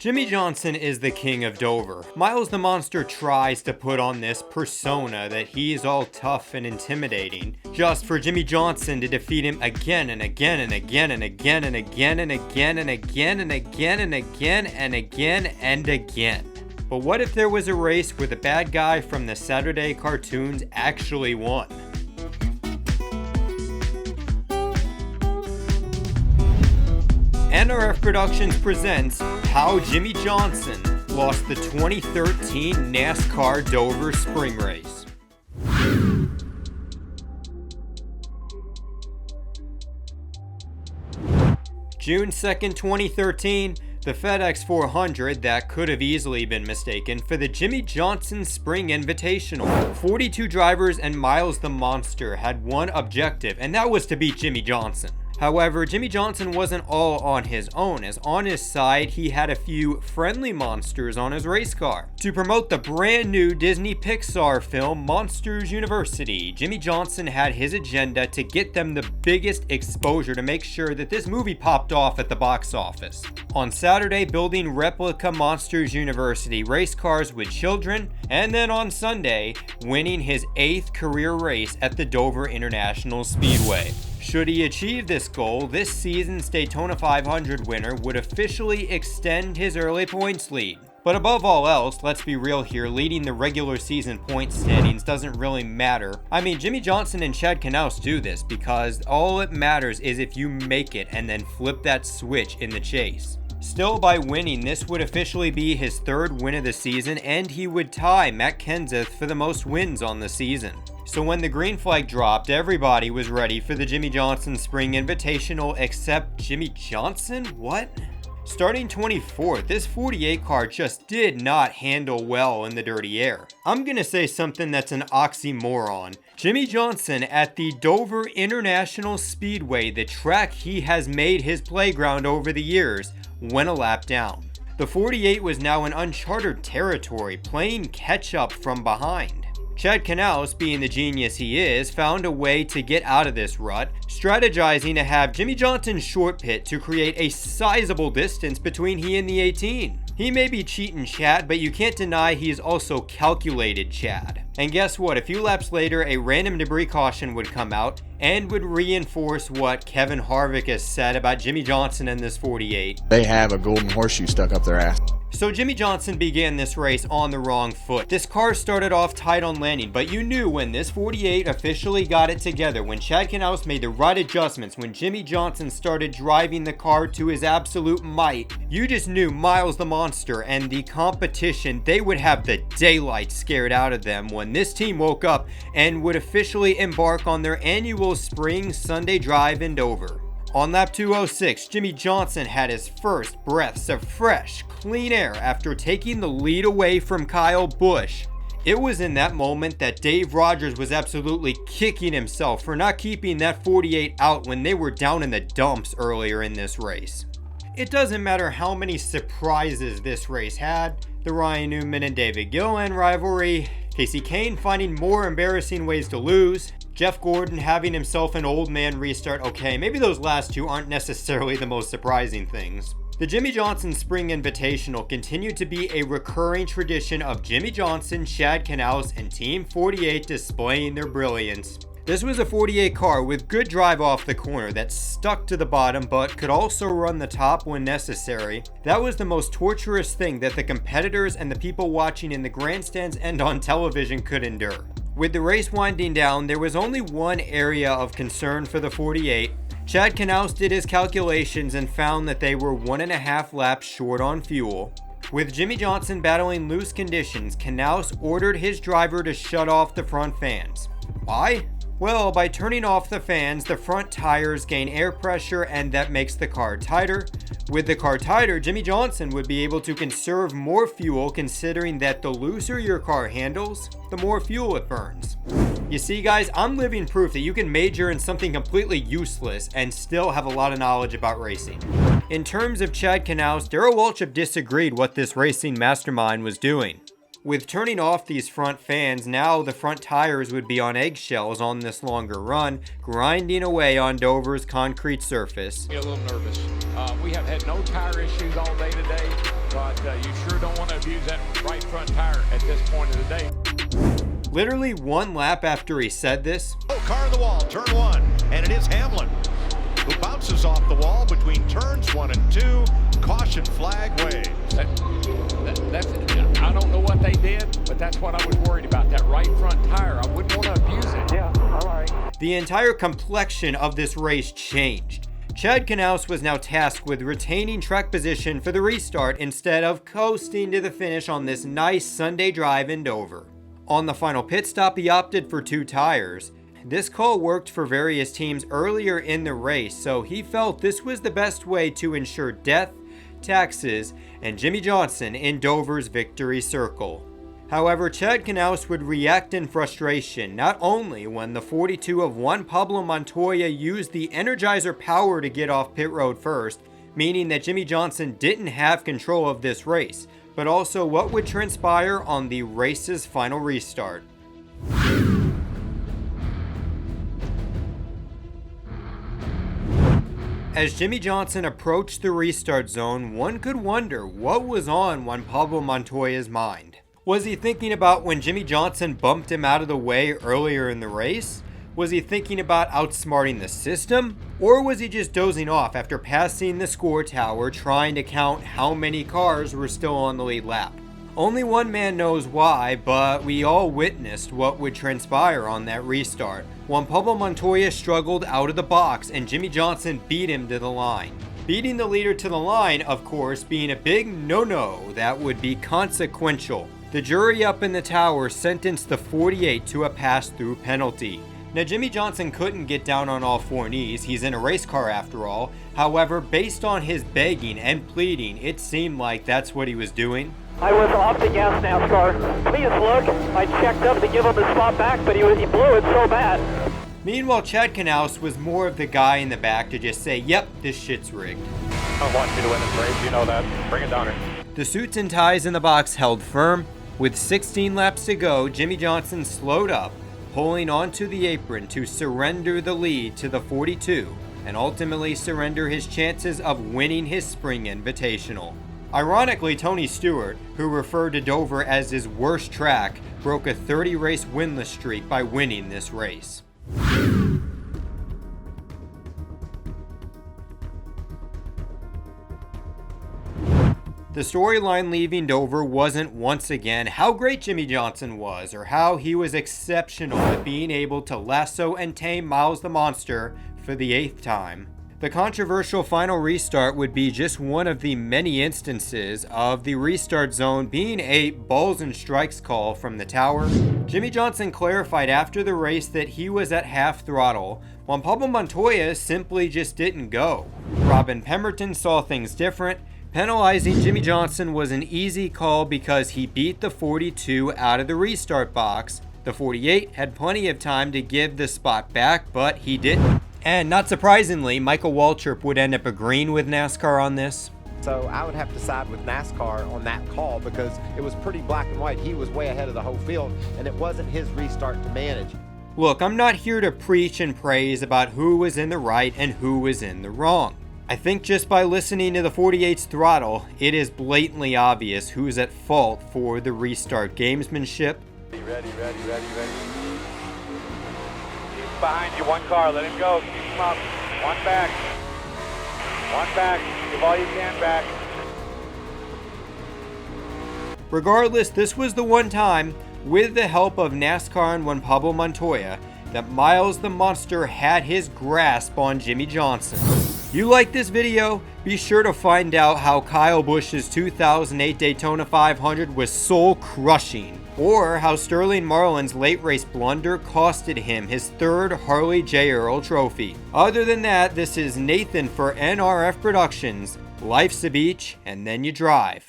Jimmie Johnson is the king of Dover. Miles the Monster tries to put on this persona that he's all tough and intimidating, just for Jimmie Johnson to defeat him again and again and again and again and again and again and again and again and again and again and again. But what if there was a race where the bad guy from the Saturday cartoons actually won? NRF Productions presents how Jimmie Johnson lost the 2013 NASCAR Dover Spring Race. June 2nd, 2013, the Fedex 400 that could have easily been mistaken for the Jimmie Johnson Spring Invitational. 42 drivers and Miles the Monster had one objective, and that was to beat Jimmie Johnson. However, Jimmie Johnson wasn't all on his own, as on his side he had a few friendly monsters on his race car. To promote the brand new Disney Pixar film Monsters University, Jimmie Johnson had his agenda to get them the biggest exposure to make sure that this movie popped off at the box office. On Saturday, building replica Monsters University race cars with children, and then on Sunday, winning his 8th career race at the Dover International Speedway. Should he achieve this goal, this season's Daytona 500 winner would officially extend his early points lead. But above all else, let's be real here, leading the regular season point standings doesn't really matter. I mean, Jimmie Johnson and Chad Knaus do this because all that matters is if you make it and then flip that switch in the chase. Still, by winning, this would officially be his 3rd win of the season, and he would tie Matt Kenseth for the most wins on the season. So when the green flag dropped, everybody was ready for the Jimmie Johnson Spring Invitational except Jimmie Johnson? What? Starting 24th, this 48 car just did not handle well in the dirty air. I'm gonna say something that's an oxymoron. Jimmie Johnson at the Dover International Speedway, the track he has made his playground over the years, went a lap down. The 48 was now in uncharted territory, playing catch up from behind. Chad Knaus, being the genius he is, found a way to get out of this rut, strategizing to have Jimmie Johnson short pit to create a sizable distance between he and the 18. He may be cheating Chad, but you can't deny he's also calculated Chad. And guess what? A few laps later, a random debris caution would come out and would reinforce what Kevin Harvick has said about Jimmie Johnson and this 48. They have a golden horseshoe stuck up their ass. So Jimmie Johnson began this race on the wrong foot. This car started off tight on landing, but you knew when this 48 officially got it together, when Chad Knaus made the right adjustments, when Jimmie Johnson started driving the car to his absolute might, you just knew Miles the Monster and the competition, they would have the daylight scared out of them when this team woke up and would officially embark on their annual spring Sunday drive in Dover. On lap 206, Jimmie Johnson had his first breaths of fresh, clean air after taking the lead away from Kyle Busch. It was in that moment that Dave Rogers was absolutely kicking himself for not keeping that 48 out when they were down in the dumps earlier in this race. It doesn't matter how many surprises this race had, the Ryan Newman and David Gilliland rivalry, Casey Kane finding more embarrassing ways to lose, Jeff Gordon having himself an old man restart. Okay, maybe those last two aren't necessarily the most surprising things. The Jimmie Johnson Spring Invitational continued to be a recurring tradition of Jimmie Johnson, Chad Knaus, and Team 48 displaying their brilliance. This was a 48 car with good drive off the corner that stuck to the bottom but could also run the top when necessary. That was the most torturous thing that the competitors and the people watching in the grandstands and on television could endure. With the race winding down, there was only one area of concern for the 48. Chad Knaus did his calculations and found that they were 1.5 laps short on fuel. With Jimmie Johnson battling loose conditions, Knaus ordered his driver to shut off the front fans. Why? Well, by turning off the fans, the front tires gain air pressure and that makes the car tighter. With the car tighter, Jimmie Johnson would be able to conserve more fuel, considering that the looser your car handles, the more fuel it burns. You see guys, I'm living proof that you can major in something completely useless and still have a lot of knowledge about racing. In terms of Chad Knaus, Darrell Waltrip disagreed what this racing mastermind was doing. With turning off these front fans, now the front tires would be on eggshells on this longer run, grinding away on Dover's concrete surface. A little nervous. We have had no tire issues all day today, but you sure don't want to abuse that right front tire at this point of the day. Literally 1 lap after he said this. Oh, car in the wall, turn 1, and it is Hamlin who bounces off the wall between turns 1 and 2. Caution flag waves. I don't know what they did, but that's what I was worried about, that right front tire. I wouldn't want to abuse it. Yeah, all right. The entire complexion of this race changed. Chad Knaus was now tasked with retaining track position for the restart instead of coasting to the finish on this nice Sunday drive in Dover. On the final pit stop, he opted for 2 tires. This call worked for various teams earlier in the race, so he felt this was the best way to ensure death, taxes, and Jimmie Johnson in Dover's victory circle. However, Chad Knaus would react in frustration, not only when the 42 of Juan Pablo Montoya used the Energizer power to get off pit road first, meaning that Jimmie Johnson didn't have control of this race, but also what would transpire on the race's final restart. As Jimmie Johnson approached the restart zone, one could wonder what was on Juan Pablo Montoya's mind. Was he thinking about when Jimmie Johnson bumped him out of the way earlier in the race? Was he thinking about outsmarting the system? Or was he just dozing off after passing the score tower trying to count how many cars were still on the lead lap? Only one man knows why, but we all witnessed what would transpire on that restart. Juan Pablo Montoya struggled out of the box and Jimmie Johnson beat him to the line. Beating the leader to the line, of course, being a big no-no that would be consequential. The jury up in the tower sentenced the 48 to a pass-through penalty. Now, Jimmie Johnson couldn't get down on all 4 knees, he's in a race car after all. However, based on his begging and pleading, it seemed like that's what he was doing. I was off the gas, NASCAR. Please look. I checked up to give him the spot back, but he blew it so bad. Meanwhile, Chad Knaus was more of the guy in the back to just say, yep, this shit's rigged. I want you to win this race, you know that. Bring it down here. The suits and ties in the box held firm. With 16 laps to go, Jimmie Johnson slowed up, pulling onto the apron to surrender the lead to the 42 and ultimately surrender his chances of winning his Spring Invitational. Ironically, Tony Stewart, who referred to Dover as his worst track, broke a 30-race winless streak by winning this race. The storyline leaving Dover wasn't once again how great Jimmie Johnson was or how he was exceptional at being able to lasso and tame Miles the Monster for the 8th time. The controversial final restart would be just one of the many instances of the restart zone being a balls and strikes call from the tower. Jimmie Johnson clarified after the race that he was at half throttle, while Pablo Montoya simply just didn't go. Robin Pemberton saw things different. Penalizing Jimmie Johnson was an easy call because he beat the 42 out of the restart box. The 48 had plenty of time to give the spot back, but he didn't. And not surprisingly, Michael Waltrip would end up agreeing with NASCAR on this. So I would have to side with NASCAR on that call because it was pretty black and white. He was way ahead of the whole field, and it wasn't his restart to manage. Look, I'm not here to preach and praise about who was in the right and who was in the wrong. I think just by listening to the 48's throttle, it is blatantly obvious who's at fault for the restart gamesmanship. Ready. He's behind you, 1 car, let him go, keep him up. 1 back. 1 back, give all you can back. Regardless, this was the one time, with the help of NASCAR and Juan Pablo Montoya, that Miles the Monster had his grasp on Jimmie Johnson. You like this video? Be sure to find out how Kyle Busch's 2008 Daytona 500 was soul-crushing, or how Sterling Marlin's late race blunder costed him his 3rd Harley J. Earl trophy. Other than that, this is Nathan for NRF Productions. Life's a beach, and then you drive.